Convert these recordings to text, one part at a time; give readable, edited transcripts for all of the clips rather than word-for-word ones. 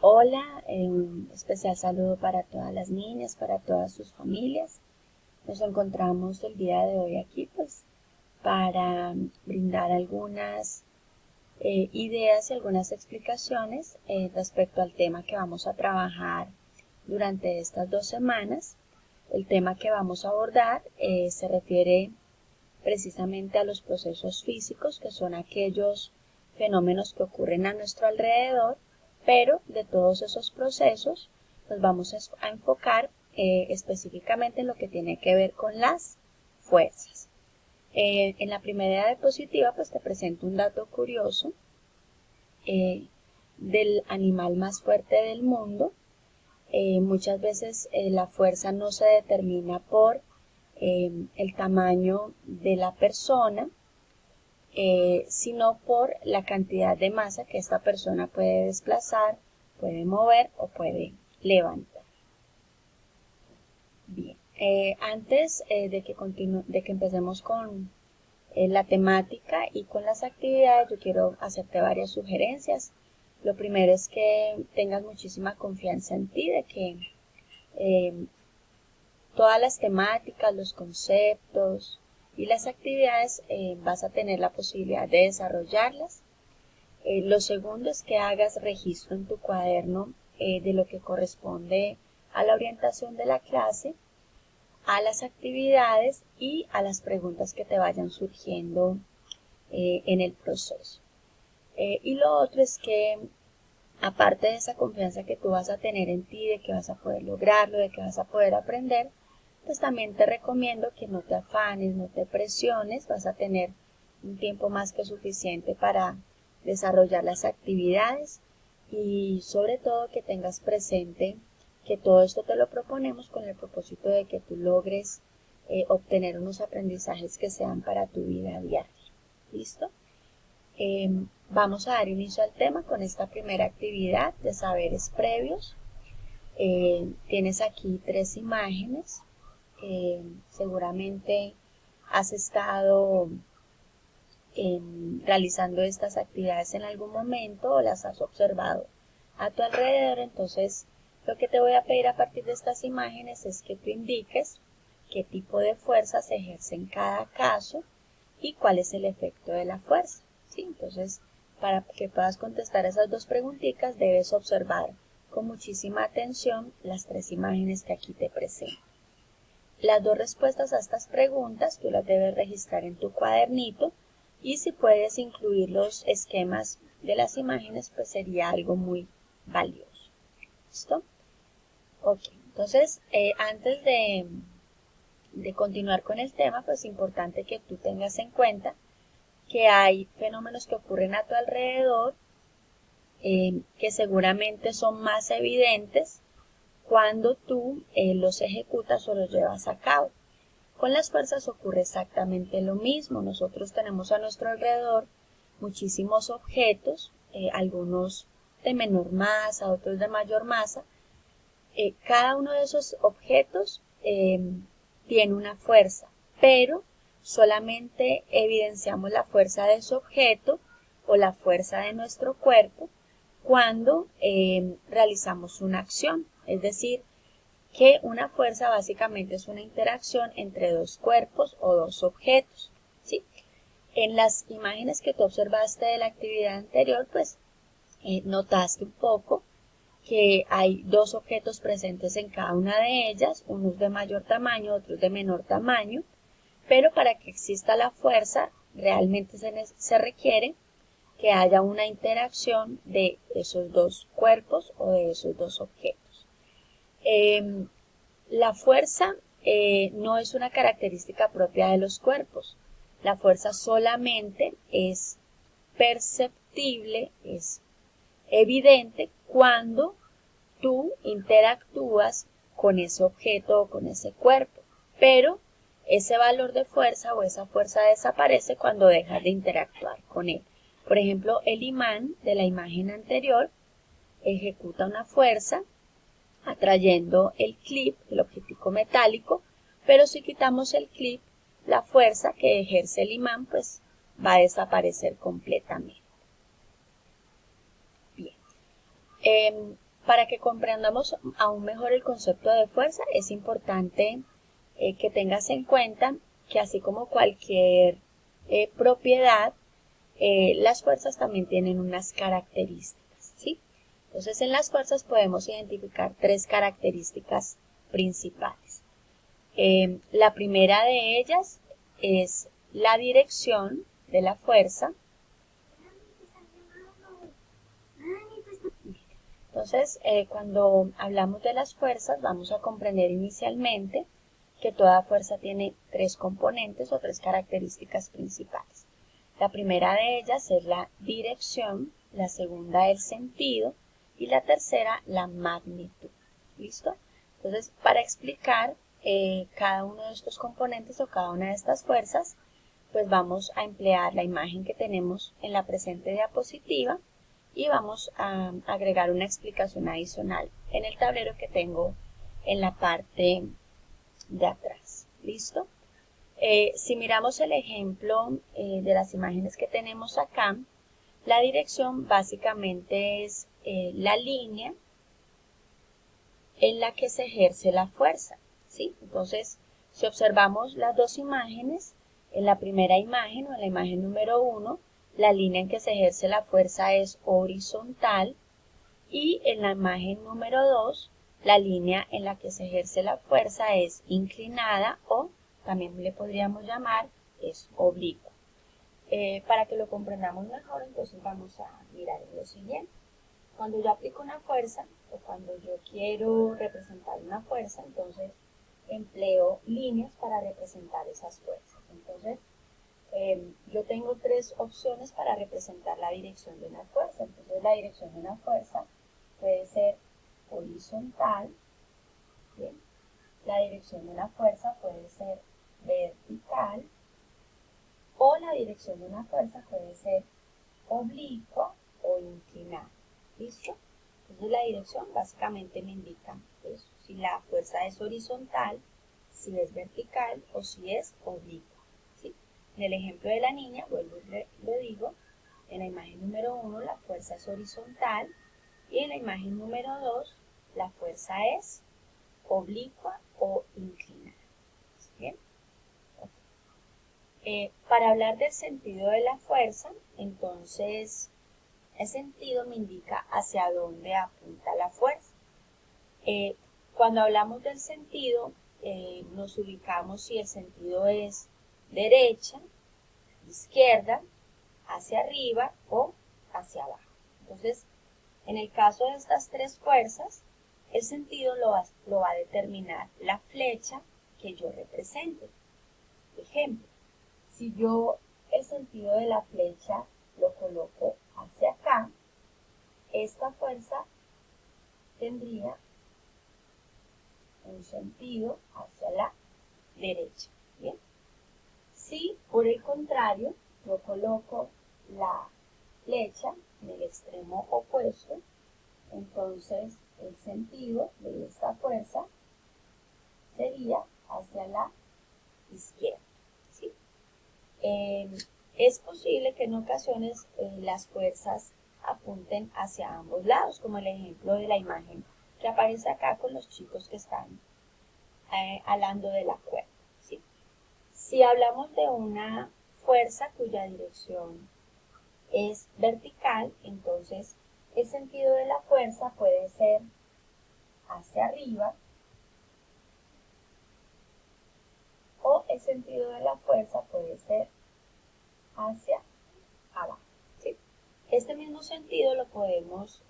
Hola, un especial saludo para todas las niñas, para todas sus familias. Nos encontramos el día de hoy aquí pues para brindar algunas ideas y algunas explicaciones respecto al tema que vamos a trabajar durante estas 2 semanas. El tema que vamos a abordar se refiere precisamente a los procesos físicos, que son aquellos fenómenos que ocurren a nuestro alrededor, pero de todos esos procesos nos vamos a enfocar específicamente en lo que tiene que ver con las fuerzas. En la primera diapositiva pues te presento un dato curioso del animal más fuerte del mundo. Muchas veces la fuerza no se determina por el tamaño de la persona, sino por la cantidad de masa que esta persona puede desplazar, puede mover o puede levantar. Bien, antes de que empecemos con la temática y con las actividades, yo quiero hacerte varias sugerencias. Lo primero es que tengas muchísima confianza en ti, de que todas las temáticas, los conceptos y las actividades vas a tener la posibilidad de desarrollarlas. Lo segundo es que hagas registro en tu cuaderno de lo que corresponde a la orientación de la clase, a las actividades y a las preguntas que te vayan surgiendo en el proceso. Y lo otro es que, aparte de esa confianza que tú vas a tener en ti, de que vas a poder lograrlo, de que vas a poder aprender, pues también te recomiendo que no te afanes, no te presiones, vas a tener un tiempo más que suficiente para desarrollar las actividades y sobre todo que tengas presente que todo esto te lo proponemos con el propósito de que tú logres obtener unos aprendizajes que sean para tu vida diaria. ¿Listo? Vamos a dar inicio al tema con esta primera actividad de saberes previos. Tienes aquí 3 imágenes. Seguramente has estado realizando estas actividades en algún momento o las has observado a tu alrededor. Entonces, lo que te voy a pedir a partir de estas imágenes es que tú indiques qué tipo de fuerza se ejerce en cada caso y cuál es el efecto de la fuerza. ¿Sí? Entonces, para que puedas contestar esas 2 preguntitas, debes observar con muchísima atención las 3 imágenes que aquí te presento. Las 2 respuestas a estas preguntas tú las debes registrar en tu cuadernito y si puedes incluir los esquemas de las imágenes, pues sería algo muy valioso. ¿Listo? Ok, entonces antes de continuar con el tema, pues es importante que tú tengas en cuenta que hay fenómenos que ocurren a tu alrededor que seguramente son más evidentes cuando tú los ejecutas o los llevas a cabo. Con las fuerzas ocurre exactamente lo mismo. Nosotros tenemos a nuestro alrededor muchísimos objetos, algunos de menor masa, otros de mayor masa. Cada uno de esos objetos tiene una fuerza, pero solamente evidenciamos la fuerza de ese objeto o la fuerza de nuestro cuerpo cuando realizamos una acción, es decir, que una fuerza básicamente es una interacción entre 2 cuerpos o 2 objetos, ¿sí? En las imágenes que tú observaste de la actividad anterior, pues notaste un poco que hay 2 objetos presentes en cada una de ellas, unos de mayor tamaño, otros de menor tamaño, pero para que exista la fuerza realmente se requiere que haya una interacción de esos 2 cuerpos o de esos 2 objetos. La fuerza no es una característica propia de los cuerpos. La fuerza solamente es perceptible, es evidente cuando tú interactúas con ese objeto o con ese cuerpo. Pero ese valor de fuerza o esa fuerza desaparece cuando dejas de interactuar con él. Por ejemplo, el imán de la imagen anterior ejecuta una fuerza atrayendo el clip, el objetico metálico, pero si quitamos el clip, la fuerza que ejerce el imán pues va a desaparecer completamente. Bien. Para que comprendamos aún mejor el concepto de fuerza, es importante que tengas en cuenta que así como cualquier propiedad, las fuerzas también tienen unas características, ¿sí? Entonces, en las fuerzas podemos identificar tres características principales. La primera de ellas es la dirección de la fuerza. Entonces, cuando hablamos de las fuerzas, vamos a comprender inicialmente que toda fuerza tiene tres componentes o tres características principales. La primera de ellas es la dirección, la segunda el sentido y la tercera la magnitud. ¿Listo? Entonces, para explicar cada uno de estos componentes o cada una de estas fuerzas, pues vamos a emplear la imagen que tenemos en la presente diapositiva y vamos a agregar una explicación adicional en el tablero que tengo en la parte de atrás. ¿Listo? Si miramos el ejemplo de las imágenes que tenemos acá, la dirección básicamente es la línea en la que se ejerce la fuerza, ¿sí? Entonces, si observamos las dos imágenes, en la primera imagen o en la imagen número 1, la línea en que se ejerce la fuerza es horizontal y en la imagen número 2, la línea en la que se ejerce la fuerza es inclinada o también le podríamos llamar es oblicua. Para que lo comprendamos mejor, entonces vamos a mirar en lo siguiente. Cuando yo aplico una fuerza o cuando yo quiero representar una fuerza, entonces empleo líneas para representar esas fuerzas. Entonces, yo tengo tres opciones para representar la dirección de una fuerza. Entonces, la dirección de una fuerza puede ser horizontal, ¿bien? La dirección de una fuerza puede ser vertical o la dirección de una fuerza puede ser oblicua o inclinada. ¿Listo? Entonces la dirección básicamente me indica eso, si la fuerza es horizontal, si es vertical o si es oblicua. ¿Sí? En el ejemplo de la niña, vuelvo y lo digo, en la imagen número 1 la fuerza es horizontal y en la imagen número 2 la fuerza es oblicua o inclinada. ¿Bien? Para hablar del sentido de la fuerza, entonces el sentido me indica hacia dónde apunta la fuerza. Cuando hablamos del sentido, nos ubicamos si el sentido es derecha, izquierda, hacia arriba o hacia abajo. Entonces, en el caso de estas tres fuerzas, el sentido lo va a determinar la flecha que yo represente. Ejemplo, si yo el sentido de la flecha lo coloco hacia acá, esta fuerza tendría un sentido hacia la derecha. ¿Bien? Si por el contrario yo coloco la flecha en el extremo opuesto, entonces el sentido de esta fuerza sería hacia la izquierda. ¿Sí? Es posible que en ocasiones las fuerzas apunten hacia ambos lados, como el ejemplo de la imagen que aparece acá con los chicos que están alando de la cuerda. ¿Sí? Si hablamos de una fuerza cuya dirección es vertical, entonces el sentido de la fuerza puede ser hacia arriba o el sentido de la fuerza puede ser hacia abajo. ¿Sí? Este mismo sentido lo podemos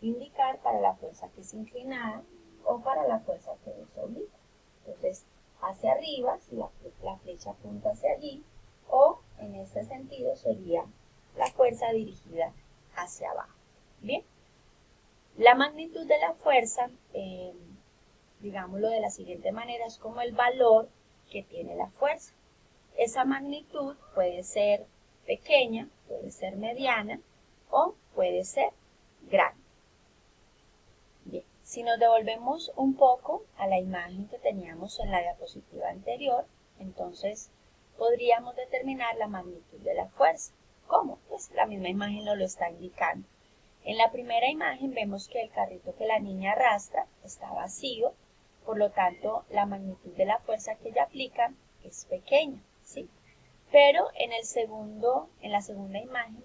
indicar para la fuerza que es inclinada o para la fuerza que es oblicua. Entonces, hacia arriba, si la flecha apunta hacia allí, o en este sentido sería la fuerza dirigida hacia abajo. Bien, la magnitud de la fuerza, digámoslo de la siguiente manera, es como el valor que tiene la fuerza. Esa magnitud puede ser pequeña, puede ser mediana o puede ser grande. Bien, si nos devolvemos un poco a la imagen que teníamos en la diapositiva anterior, entonces podríamos determinar la magnitud de la fuerza. ¿Cómo? Pues la misma imagen nos lo está indicando. En la primera imagen vemos que el carrito que la niña arrastra está vacío, por lo tanto la magnitud de la fuerza que ella aplica es pequeña, ¿sí? Pero en la segunda imagen,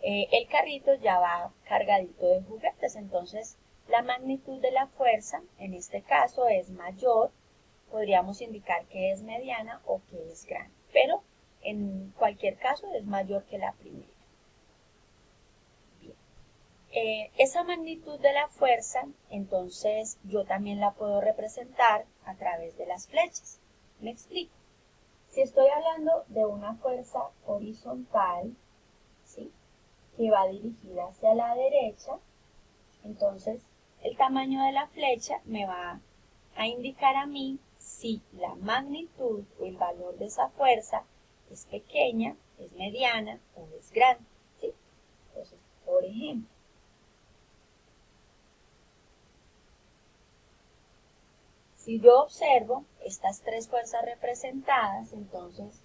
el carrito ya va cargadito de juguetes, entonces la magnitud de la fuerza en este caso es mayor, podríamos indicar que es mediana o que es grande, pero en cualquier caso es mayor que la primera. Bien. Esa magnitud de la fuerza, entonces yo también la puedo representar a través de las flechas. Me explico. Si estoy hablando de una fuerza horizontal, ¿sí?, que va dirigida hacia la derecha, entonces el tamaño de la flecha me va a indicar a mí si la magnitud o el valor de esa fuerza es pequeña, es mediana o es grande, ¿sí? Entonces, por ejemplo, si yo observo estas tres fuerzas representadas, entonces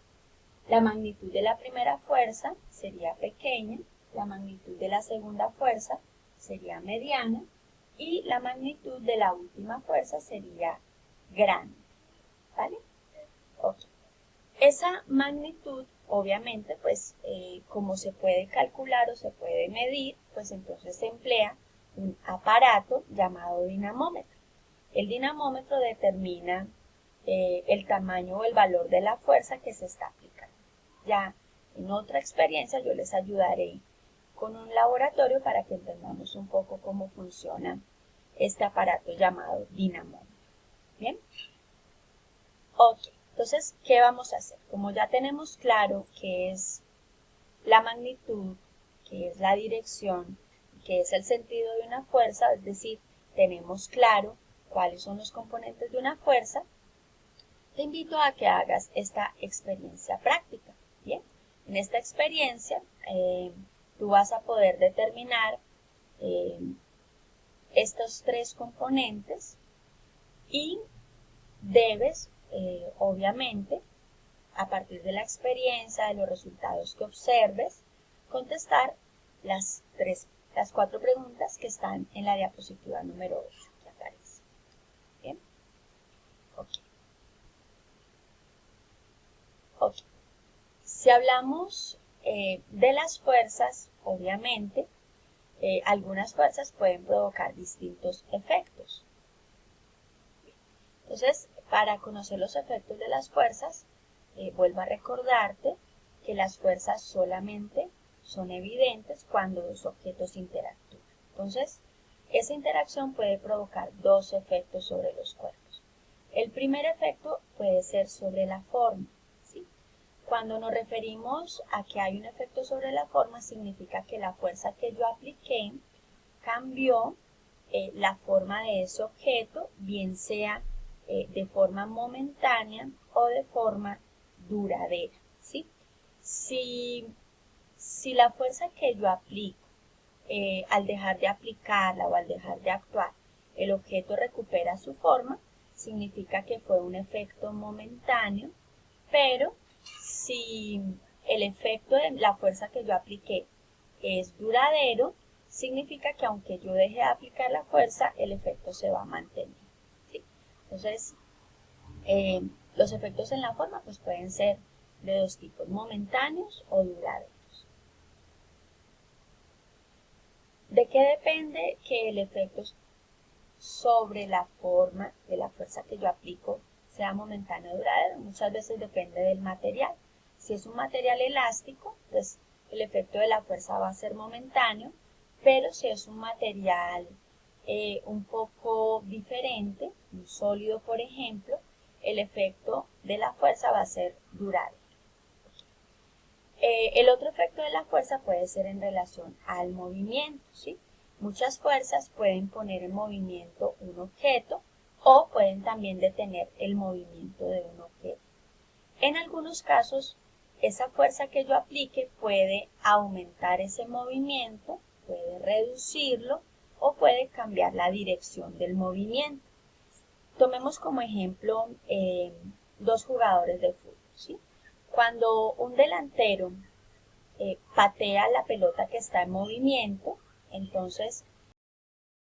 la magnitud de la primera fuerza sería pequeña, la magnitud de la segunda fuerza sería mediana y la magnitud de la última fuerza sería grande, ¿vale? Okay. Esa magnitud, obviamente, pues como se puede calcular o se puede medir, pues entonces se emplea un aparato llamado dinamómetro. El dinamómetro determina el tamaño o el valor de la fuerza que se está aplicando. Ya en otra experiencia yo les ayudaré con un laboratorio para que entendamos un poco cómo funciona este aparato llamado dinamómetro. ¿Bien? Ok, entonces, ¿qué vamos a hacer? Como ya tenemos claro qué es la magnitud, qué es la dirección, qué es el sentido de una fuerza, es decir, tenemos claro cuáles son los componentes de una fuerza, te invito a que hagas esta experiencia práctica. Bien, en esta experiencia tú vas a poder determinar estos tres componentes y debes, obviamente, a partir de la experiencia, de los resultados que observes, contestar las cuatro preguntas que están en la diapositiva número 8 que aparece. ¿Bien? Ok. Ok. Si hablamos de las fuerzas, obviamente, algunas fuerzas pueden provocar distintos efectos. Entonces, para conocer los efectos de las fuerzas, vuelvo a recordarte que las fuerzas solamente son evidentes cuando dos objetos interactúan. Entonces, esa interacción puede provocar dos efectos sobre los cuerpos. El primer efecto puede ser sobre la forma, ¿sí? Cuando nos referimos a que hay un efecto sobre la forma, significa que la fuerza que yo apliqué cambió la forma de ese objeto, bien sea de forma momentánea o de forma duradera, ¿sí? Si la fuerza que yo aplico, al dejar de aplicarla o al dejar de actuar, el objeto recupera su forma, significa que fue un efecto momentáneo, pero si el efecto de la fuerza que yo apliqué es duradero, significa que aunque yo deje de aplicar la fuerza, el efecto se va a mantener, ¿sí? Entonces, los efectos en la forma pues pueden ser de dos tipos, momentáneos o duraderos. ¿De qué depende que el efecto sobre la forma de la fuerza que yo aplico sea momentáneo o duradero? Muchas veces depende del material. Si es un material elástico, pues el efecto de la fuerza va a ser momentáneo, pero si es un material un poco diferente, un sólido por ejemplo, el efecto de la fuerza va a ser duradero. El otro efecto de la fuerza puede ser en relación al movimiento, ¿sí? Muchas fuerzas pueden poner en movimiento un objeto o pueden también detener el movimiento de un objeto. En algunos casos, esa fuerza que yo aplique puede aumentar ese movimiento, puede reducirlo o puede cambiar la dirección del movimiento. Tomemos como ejemplo dos jugadores de fútbol, ¿sí? Cuando un delantero patea la pelota que está en movimiento, Entonces,